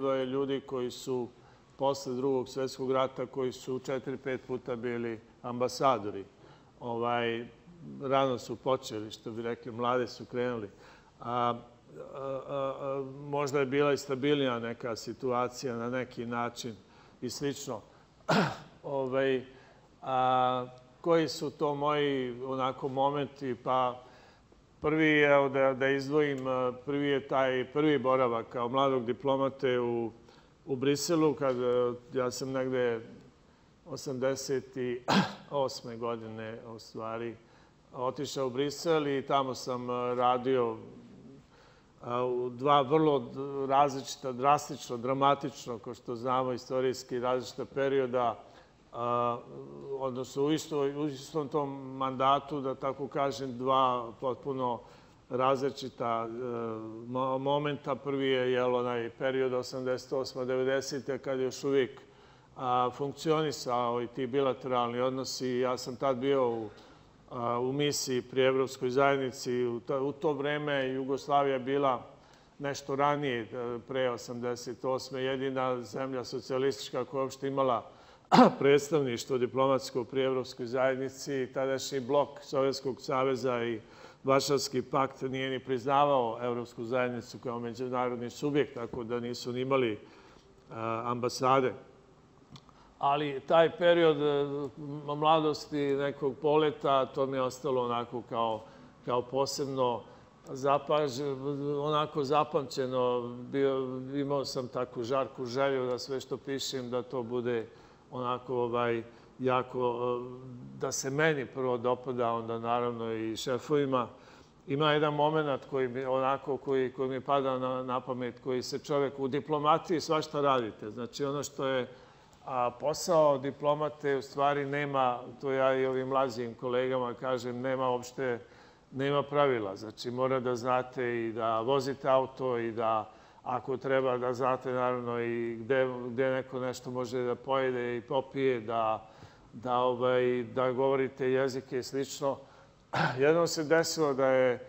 bilo je ljudi koji su posle Drugog svjetskog rata, koji su 4-5 puta bili ambasadori. Rano su počeli, što bi rekli, mlade su krenuli. Možda je bila i stabilnija neka situacija na neki način i slično. Koji su to moji onako momenti? Pa prvi je, da izdvojim, prvi je taj prvi boravak kao mladog diplomate u Briselu, kad ja sam negde 88. godine u stvari otišao u Brisel i tamo sam radio dva vrlo različita, drastično, dramatično, kao što znamo, istorijski različita perioda, odnosno u istom tom mandatu, da tako kažem, dva potpuno različita momenta. Prvi je onaj period 88-90. kad je još uvijek funkcionisao i ti bilateralni odnosi. Ja sam tad bio u misiji pri Evropskoj zajednici. U to vreme Jugoslavija je bila nešto ranije, pre 88. jedina zemlja socijalistička koja je uopšte imala predstavništvo diplomatsko pri Evropskoj zajednici. Tadašnji blok Sovjetskog saveza i Varšavski pakt nije ni priznavao Evropsku zajednicu kao međunarodni subjekt, tako da nisu ni imali ambasade. Ali taj period mladosti, nekog poleta, to mi je ostalo onako kao posebno zapamćeno. Imao sam takvu žarku želju da sve što pišem, da to bude onako jako, da se meni prvo dopada, onda naravno i šefovima. Ima jedan moment koji mi pada na pamet, koji se čovjek u diplomatiji svašta radite. Znači ono što je posao diplomate u stvari nema, to ja i ovim mlađim kolegama kažem, nema pravila. Znači mora da znate i da vozite auto i da ako treba da znate naravno i gde neko nešto može da pojede i popije, da govorite jezike i slično. Jednom se desilo da je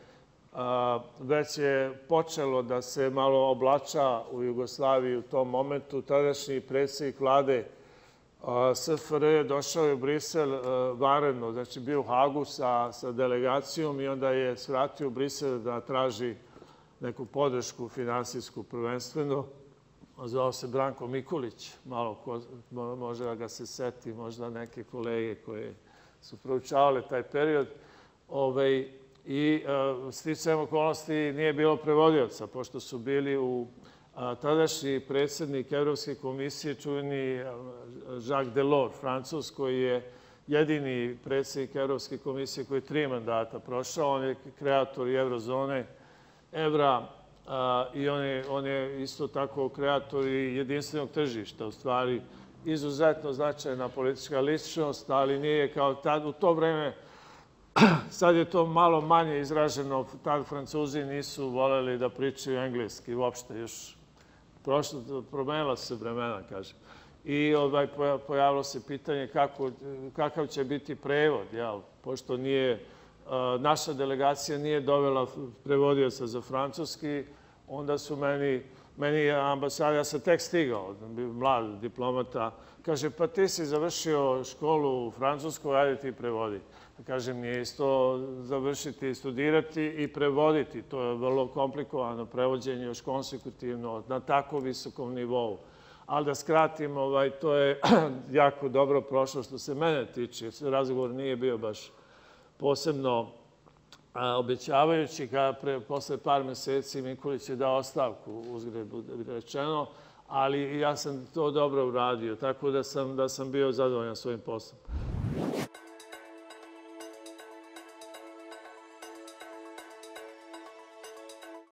već je počelo da se malo oblača u Jugoslaviji u tom momentu. Tadašnji predsjednik vlade SFRJ je došao u Brisel vanredno, znači bio u Hagu sa delegacijom i onda je svratio u Brisel da traži neku podršku finansijsku prvenstveno. Zvao se Branko Mikulić, malo može da ga se seti, možda neke kolege koje su proučavale taj period. I sticajem okolnosti nije bilo prevodioca, pošto su bili u tadašnji predsjednik Evropske komisije, čuveni Jacques Delors, Francuz, koji je jedini predsjednik Evropske komisije koji je 3 mandata prošao. On je kreator i eurozone, evra, i on je isto tako kreator i jedinstvenog tržišta. U stvari, izuzetno značajna politička ličnost, ali nije kao tad u to vreme. Sad je to malo manje izraženo. Tad Francuzi nisu voljeli da pričaju engleski uopšte. Još promenila se vremena, kažem. I pojavilo se pitanje kakav će biti prevod, pošto naša delegacija nije dovela prevodioca za francuski, onda su meni ambasada, ja sam tek stigao, mlad diplomata, kaže, pa ti si završio školu u Francuskoj, ajde ti prevodi. Kažem, nije isto završiti, studirati i prevoditi. To je vrlo komplikovano prevođenje, još konsekutivno, na tako visokom nivou. Ali da skratim, to je jako dobro prošlo što se mene tiče. Razgovor nije bio baš posebno obećavajući. Posle par meseci Mikulić je dao ostavku, uzgred rečeno, ali ja sam to dobro uradio, tako da sam bio zadovoljan svojim poslom.